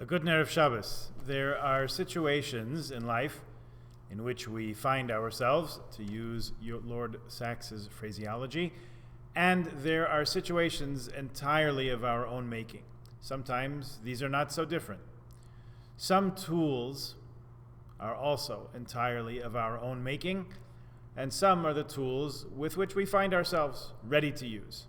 A good Erev Shabbos. There are situations in life in which we find ourselves, to use Lord Sax's phraseology, and there are situations entirely of our own making. Sometimes these are not so different. Some tools are also entirely of our own making, and some are the tools with which we find ourselves ready to use.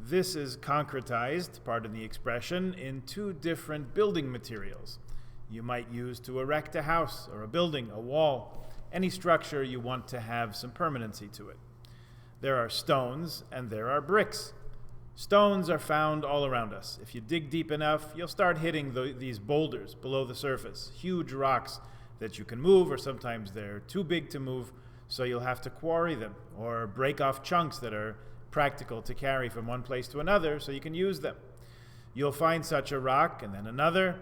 This is concretized, pardon the expression, in two different building materials you might use to erect a house or a building, a wall, any structure you want to have some permanency to it. There are stones and there are bricks. Stones are found all around us. If you dig deep enough, you'll start hitting these boulders below the surface, huge rocks that you can move, or sometimes they're too big to move, so you'll have to quarry them or break off chunks that are practical to carry from one place to another so you can use them. You'll find such a rock and then another,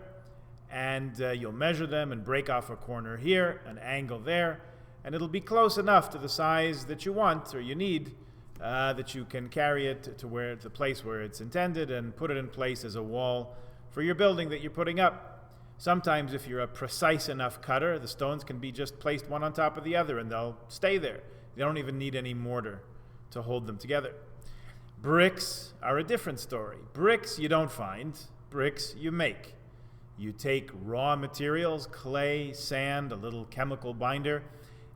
and you'll measure them and break off a corner here, an angle there, and it'll be close enough to the size that you want or you need that you can carry it to the place where it's intended and put it in place as a wall for your building that you're putting up. Sometimes if you're a precise enough cutter, the stones can be just placed one on top of the other and they'll stay there. You don't even need any mortar to hold them together. Bricks are a different story. Bricks you don't find, bricks you make. You take raw materials, clay, sand, a little chemical binder,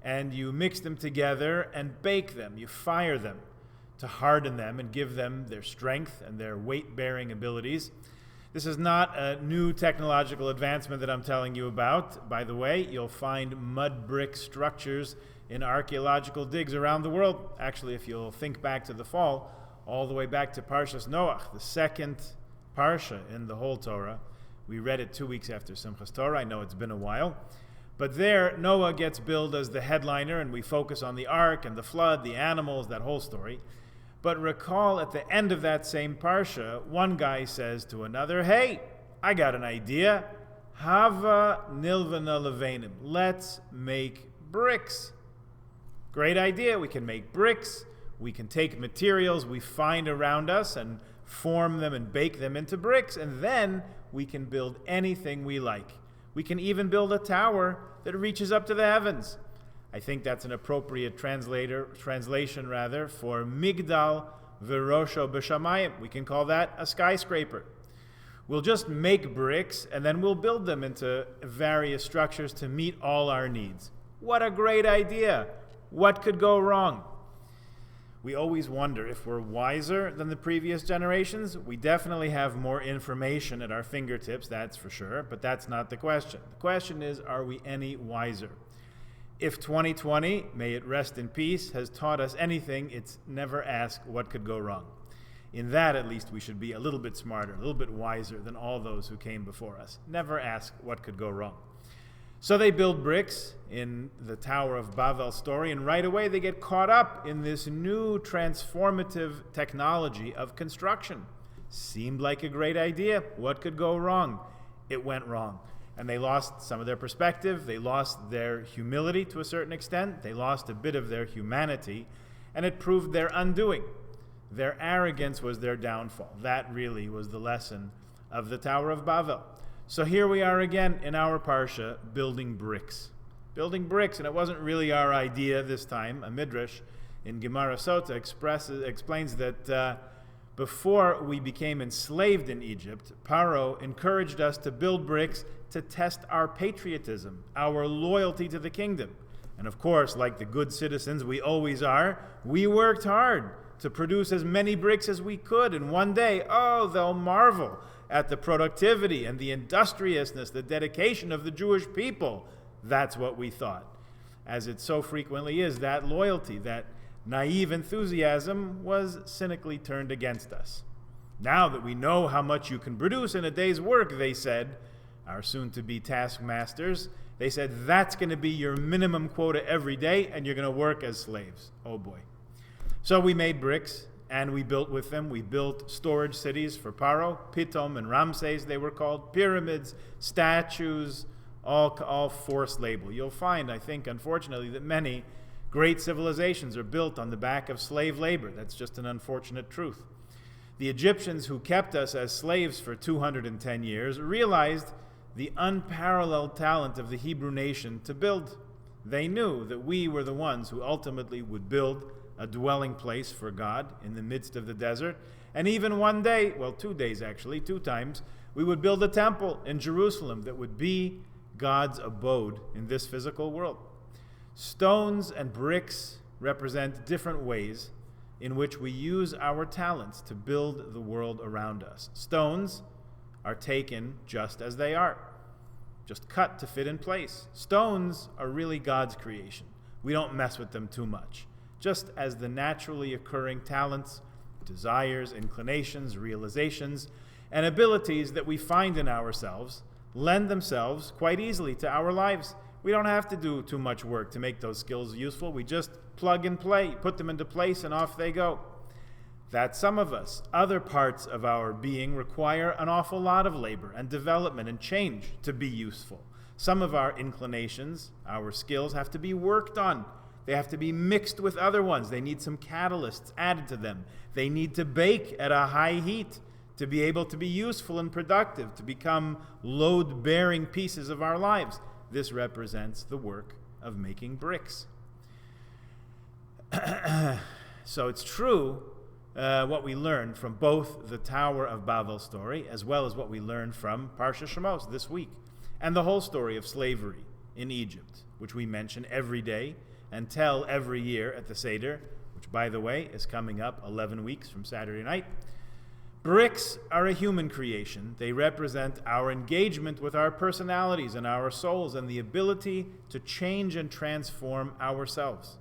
and you mix them together and bake them. You fire them to harden them and give them their strength and their weight-bearing abilities. This is not a new technological advancement that I'm telling you about. By the way, you'll find mud brick structures in archaeological digs around the world. Actually, if you'll think back to the fall, all the way back to Parshas Noach, the second Parsha in the whole Torah. We read it 2 weeks after Simchas Torah. I know it's been a while. But there, Noah gets billed as the headliner, and we focus on the ark and the flood, the animals, that whole story. But recall at the end of that same Parsha, one guy says to another, "Hey, I got an idea. Hava nilvana levenim. Let's make bricks." Great idea. We can make bricks. We can take materials we find around us and form them and bake them into bricks, and then we can build anything we like. We can even build a tower that reaches up to the heavens. I think that's an appropriate translation for Migdal V'rosho B'Shamayim. We can call that a skyscraper. We'll just make bricks and then we'll build them into various structures to meet all our needs. What a great idea! What could go wrong? We always wonder if we're wiser than the previous generations. We definitely have more information at our fingertips, that's for sure, but that's not the question. The question is, are we any wiser? If 2020, may it rest in peace, has taught us anything, it's never ask what could go wrong. In that, at least, we should be a little bit smarter, a little bit wiser than all those who came before us. Never ask what could go wrong. So they build bricks in the Tower of Babel story, and right away they get caught up in this new transformative technology of construction. Seemed like a great idea. What could go wrong? It went wrong. And they lost some of their perspective. They lost their humility to a certain extent. They lost a bit of their humanity, and it proved their undoing. Their arrogance was their downfall. That really was the lesson of the Tower of Babel. So here we are again in our Parsha, building bricks. Building bricks, and it wasn't really our idea this time. A Midrash in Gemara Sota explains that before we became enslaved in Egypt, Paro encouraged us to build bricks to test our patriotism, our loyalty to the kingdom. And of course, like the good citizens we always are, we worked hard to produce as many bricks as we could. And one day, they'll marvel at the productivity and the industriousness, the dedication of the Jewish people. That's what we thought. As it so frequently is, that loyalty, that naive enthusiasm was cynically turned against us. Now that we know how much you can produce in a day's work, they said, our soon-to-be taskmasters, they said, that's going to be your minimum quota every day, and you're going to work as slaves. Oh boy. So we made bricks, and we built with them. We built storage cities for Paro, Pitom and Ramses, they were called, pyramids, statues, all forced labor. You'll find, I think, unfortunately, that many great civilizations are built on the back of slave labor. That's just an unfortunate truth. The Egyptians who kept us as slaves for 210 years realized the unparalleled talent of the Hebrew nation to build. They knew that we were the ones who ultimately would build a dwelling place for God in the midst of the desert. And even one day, well, 2 days actually, 2 times, we would build a temple in Jerusalem that would be God's abode in this physical world. Stones and bricks represent different ways in which we use our talents to build the world around us. Stones are taken just as they are, just cut to fit in place. Stones are really God's creation. We don't mess with them too much, just as the naturally occurring talents, desires, inclinations, realizations, and abilities that we find in ourselves lend themselves quite easily to our lives. We don't have to do too much work to make those skills useful. We just plug and play, put them into place, and off they go. That some of us, other parts of our being, require an awful lot of labor and development and change to be useful. Some of our inclinations, our skills, have to be worked on. They have to be mixed with other ones. They need some catalysts added to them. They need to bake at a high heat to be able to be useful and productive, to become load-bearing pieces of our lives. This represents the work of making bricks. So it's true what we learned from both the Tower of Babel story as well as what we learned from Parsha Shemos this week, and the whole story of slavery in Egypt, which we mention every day and tell every year at the Seder, which, by the way, is coming up 11 weeks from Saturday night. Bricks are a human creation. They represent our engagement with our personalities and our souls and the ability to change and transform ourselves.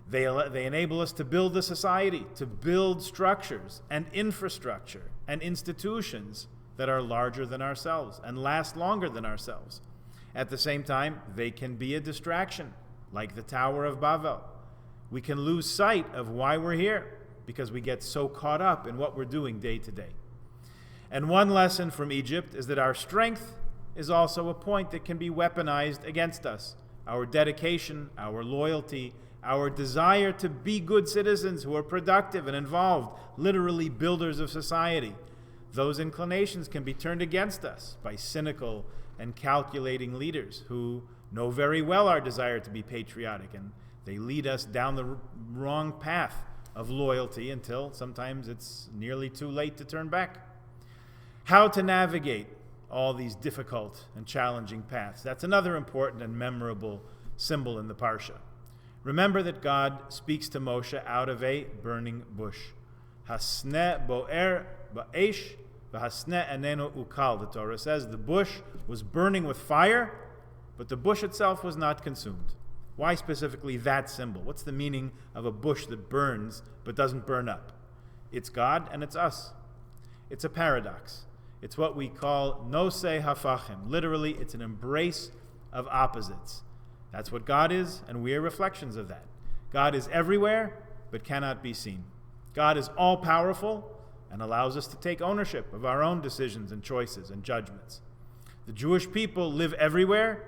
They enable us to build a society, to build structures and infrastructure and institutions that are larger than ourselves and last longer than ourselves. At the same time, they can be a distraction, like the Tower of Babel. We can lose sight of why we're here because we get so caught up in what we're doing day to day. And one lesson from Egypt is that our strength is also a point that can be weaponized against us. Our dedication, our loyalty, our desire to be good citizens who are productive and involved, literally builders of society. Those inclinations can be turned against us by cynical and calculating leaders who know very well our desire to be patriotic, and they lead us down the wrong path of loyalty until sometimes it's nearly too late to turn back. How to navigate all these difficult and challenging paths. That's another important and memorable symbol in the Parsha. Remember that God speaks to Moshe out of a burning bush. Hasne bo'er ba'esh v'hasne eneno ukal, the Torah says. The bush was burning with fire, but the bush itself was not consumed. Why specifically that symbol? What's the meaning of a bush that burns but doesn't burn up? It's God and it's us. It's a paradox. It's what we call nosei hafachim. Literally, it's an embrace of opposites. That's what God is, and we are reflections of that. God is everywhere, but cannot be seen. God is all-powerful and allows us to take ownership of our own decisions and choices and judgments. The Jewish people live everywhere,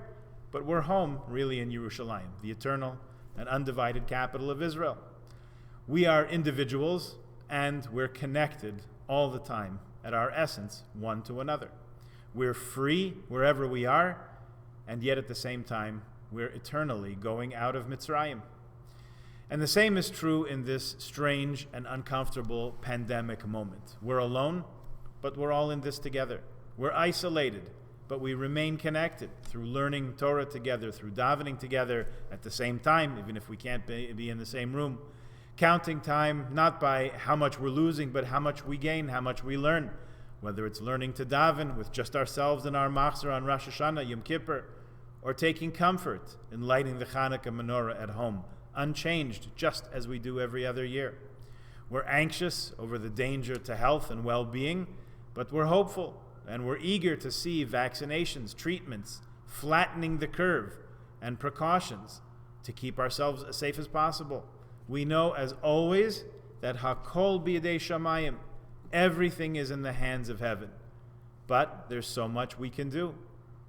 but we're home, really, in Yerushalayim, the eternal and undivided capital of Israel. We are individuals, and we're connected all the time, at our essence, one to another. We're free wherever we are, and yet at the same time, we're eternally going out of Mitzrayim. And the same is true in this strange and uncomfortable pandemic moment. We're alone, but we're all in this together. We're isolated, but we remain connected through learning Torah together, through davening together at the same time, even if we can't be in the same room. Counting time not by how much we're losing, but how much we gain, how much we learn. Whether it's learning to daven with just ourselves and our machzor on Rosh Hashanah, Yom Kippur, or taking comfort in lighting the Hanukkah menorah at home, unchanged, just as we do every other year. We're anxious over the danger to health and well-being, but we're hopeful, and we're eager to see vaccinations, treatments, flattening the curve, and precautions to keep ourselves as safe as possible. We know, as always, that Hakol b'yedei shamayim, everything is in the hands of heaven. But there's so much we can do,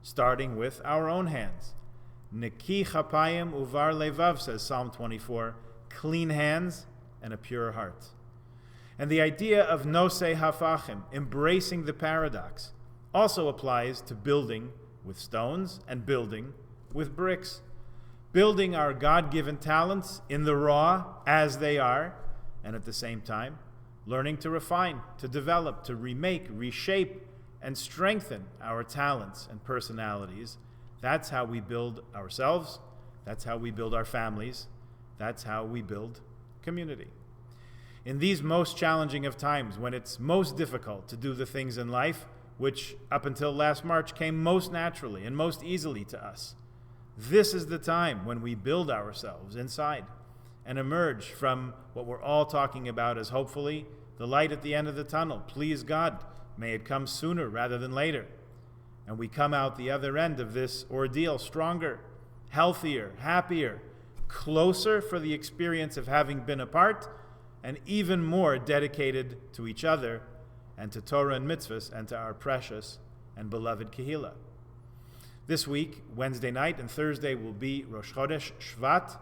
starting with our own hands. Neki chapayim uvar levav, says Psalm 24, clean hands and a pure heart. And the idea of nosei hafachim, embracing the paradox, also applies to building with stones and building with bricks. Building our God-given talents in the raw as they are, and at the same time, learning to refine, to develop, to remake, reshape, and strengthen our talents and personalities. That's how we build ourselves. That's how we build our families. That's how we build community. In these most challenging of times, when it's most difficult to do the things in life which up until last March came most naturally and most easily to us, this is the time when we build ourselves inside and emerge from what we're all talking about as hopefully the light at the end of the tunnel. Please God, may it come sooner rather than later. And we come out the other end of this ordeal stronger, healthier, happier, closer for the experience of having been apart, and even more dedicated to each other and to Torah and mitzvahs and to our precious and beloved Kehillah. This week, Wednesday night and Thursday, will be Rosh Chodesh Shvat.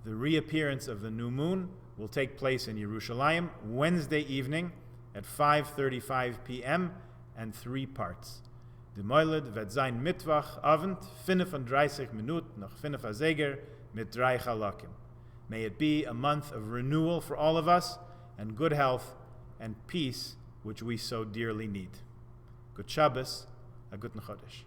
The reappearance of the new moon will take place in Yerushalayim Wednesday evening at 5:35 p.m. and 3 parts. De Moiled wird sein Mittwoch Abend, 35 Minuten nach 5 Azeger mit 3 Chalakim. May it be a month of renewal for all of us and good health and peace, which we so dearly need. Good Shabbos, a guten Chodesh.